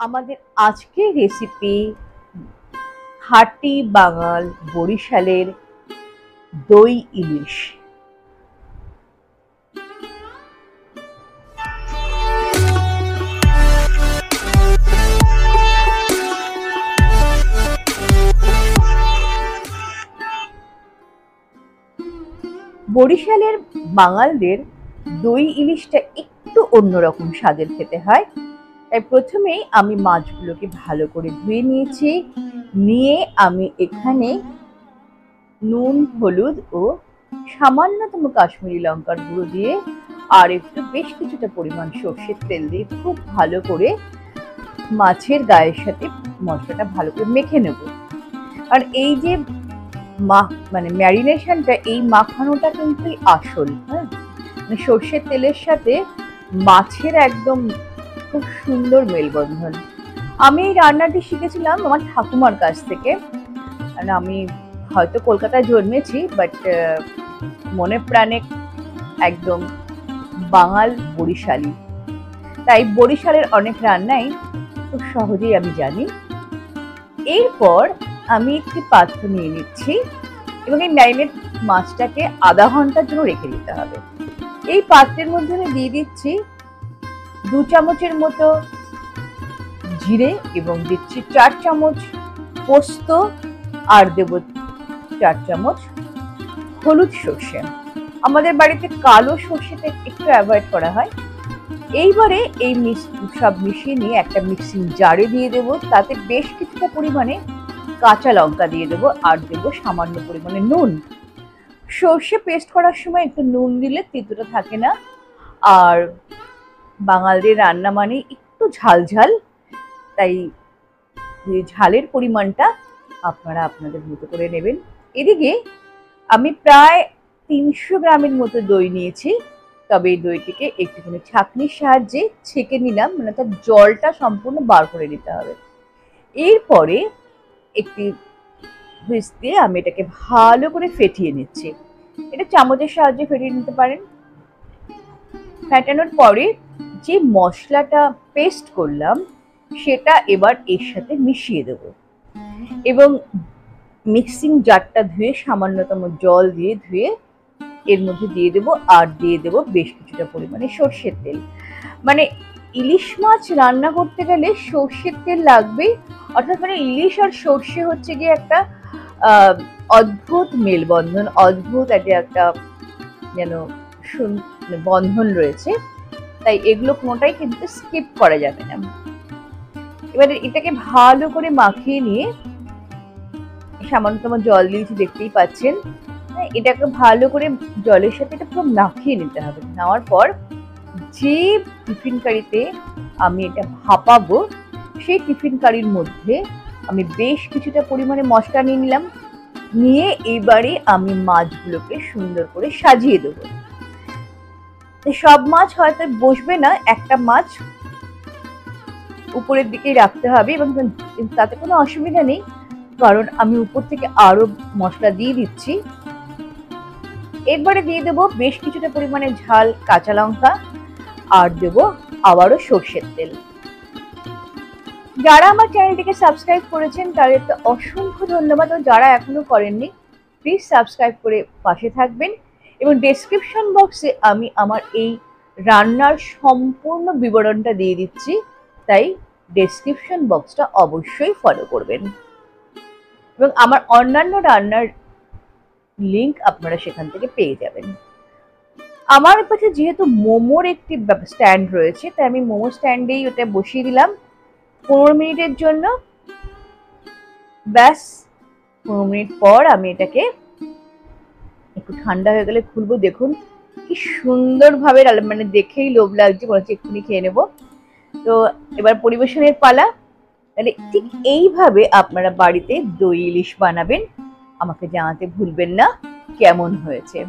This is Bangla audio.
আমাদের আজকের রেসিপি খাঁটি বাঙাল বরিশালের দই ইলিশ। বরিশালের বাঙালদের দই ইলিশটা একটু অন্যরকম স্বাদের খেতে হয়। তাই প্রথমেই আমি মাছগুলোকে ভালো করে ধুয়ে নিয়েছি। নিয়ে আমি এখানে নুন, হলুদ ও সামান্যতম কাশ্মীরি লঙ্কার গুঁড়ো দিয়ে আর একটু বেশ কিছুটা পরিমাণ সর্ষের তেল দিয়ে খুব ভালো করে মাছের গায়ের সাথে মশলাটা ভালো করে মেখে নেব। আর এই যে মানে ম্যারিনেশনটা, এই মাখানোটা কিন্তু আসল। হ্যাঁ, মানে সর্ষের তেলের সাথে মাছের একদম খুব সুন্দর মেলবন্ধন। আমি এই রান্নাটি শিখেছিলাম আমার ঠাকুমার কাছ থেকে। আমি হয়তো কলকাতায় জন্মেছি, বাট মনে প্রাণে একদম বাঙাল বরিশালী। তাই বরিশালের অনেক রান্নাই খুব সহজেই আমি জানি। এরপর আমি একটি পাত্র নিয়ে নিচ্ছি এবং এই ম্যারিনেট মাছটাকে আধা ঘন্টার জন্য রেখে দিতে হবে। এই পাত্রের মধ্যে আমি দিয়ে দিচ্ছি 2 চামচের মতো জিরে এবং দিচ্ছি 4 চামচ পোস্ত, আর দেব 4 চামচ হলুদ সর্ষে। আমাদের বাড়িতে কালো সর্ষেটা একটু অ্যাভয়েড করা হয়। এইবারে এই সব মিশিয়ে নিয়ে একটা মিক্সিং জারে দিয়ে দেব। তাতে বেশ কিছুটা পরিমাণে কাঁচা লঙ্কা দিয়ে দেবো আর দেবো সামান্য পরিমাণে নুন। সর্ষে পেস্ট করার সময় একটু নুন দিলে তেতোটা থাকে না। আর বাঙালদের রান্না মানে একটু ঝাল ঝাল, তাই ঝালের পরিমাণটা আপনারা আপনাদের মতো করে নেবেন। এদিকে আমি প্রায় 300 গ্রামের মতো দই নিয়েছি। তবে এই দইটিকে একটুখানি ছাঁকনির সাহায্যে ছেঁকে নিলাম, মানে তার জলটা সম্পূর্ণ বার করে নিতে হবে। এরপরে একটি হুইস্ক দিয়ে আমি এটাকে ভালো করে ফেটিয়ে নিচ্ছি। এটা চামচের সাহায্যে ফেটিয়ে নিতে পারেন। ফেটানোর পরে যে মশলাটা পেস্ট করলাম সেটা এবার এর সাথে মিশিয়ে দেব এবং মিক্সিং জারটা ধুয়ে সামান্যতম জল দিয়ে ধুয়ে এর মধ্যে দিয়ে দেবো আর দিয়ে দেবো বেশ কিছুটা পরিমাণে সর্ষের তেল। মানে ইলিশ মাছ রান্না করতে গেলে সর্ষের তেল লাগবেই। অর্থাৎ মানে ইলিশ আর সর্ষে হচ্ছে গিয়ে একটা অদ্ভুত মেলবন্ধন, অদ্ভুত একটা যেন বন্ধন রয়েছে। তাই এগুলো কোনোটাই কিন্তু স্কিপ করা যাবে না। এবারে এটাকে ভালো করে মাখিয়ে নিয়ে সামান্যতম জল দিয়েছি, দেখতেই পাচ্ছেন। এটাকে ভালো করে জলের সাথে এটা পুরো মাখিয়ে নিতে হবে। নেওয়ার পর যে টিফিন কারিতে আমি এটা ভাপাবো সেই টিফিন কারির মধ্যে আমি বেশ কিছুটা পরিমাণে মশলা নিয়ে নিলাম। নিয়ে এবারে আমি মাছগুলোকে সুন্দর করে সাজিয়ে দেবো। সব মাছ হয়তো বসবে না, একটা মাছ উপরের দিকেই রাখতে হবে এবং তাতে কোনো অসুবিধা নেই, কারণ আমি উপর থেকে আরো মশলা দিয়ে দিচ্ছি। এরপরে দিয়ে দেবো বেশ কিছুটা পরিমাণে ঝাল কাঁচা লঙ্কা আর দেবো আবারও সর্ষের তেল। যারা আমার চ্যানেলটিকে সাবস্ক্রাইব করেছেন তাদের তো অসংখ্য ধন্যবাদ, ও যারা এখনো করেননি প্লিজ সাবস্ক্রাইব করে পাশে থাকবেন। এবং ডেসক্রিপশন বক্সে আমি আমার এই রান্নার সম্পূর্ণ বিবরণটা দিয়ে দিচ্ছি, তাই ডেসক্রিপশন বক্সটা অবশ্যই ফলো করবেন এবং আমার অন্যান্য রান্নার লিংক আপনারা সেখান থেকে পেয়ে যাবেন। আমার কাছে যেহেতু মোমোর একটি স্ট্যান্ড রয়েছে, তাই আমি মোমো স্ট্যান্ডেই ওটা বসিয়ে দিলাম 15 মিনিটের জন্য। ব্যাস 15 মিনিট পর আমি এটাকে একটু ঠান্ডা হয়ে গেলে খুলবো। দেখুন কি সুন্দরভাবে মানে দেখেই লোভ লাগছে, মনে হচ্ছে এক্ষুনি খেয়ে নেবো। তো এবার পরিবেশনের পালা। তাহলে ঠিক এইভাবে আপনারা বাড়িতে দই ইলিশ বানাবেন। আমাকে জানাতে ভুলবেন না কেমন হয়েছে।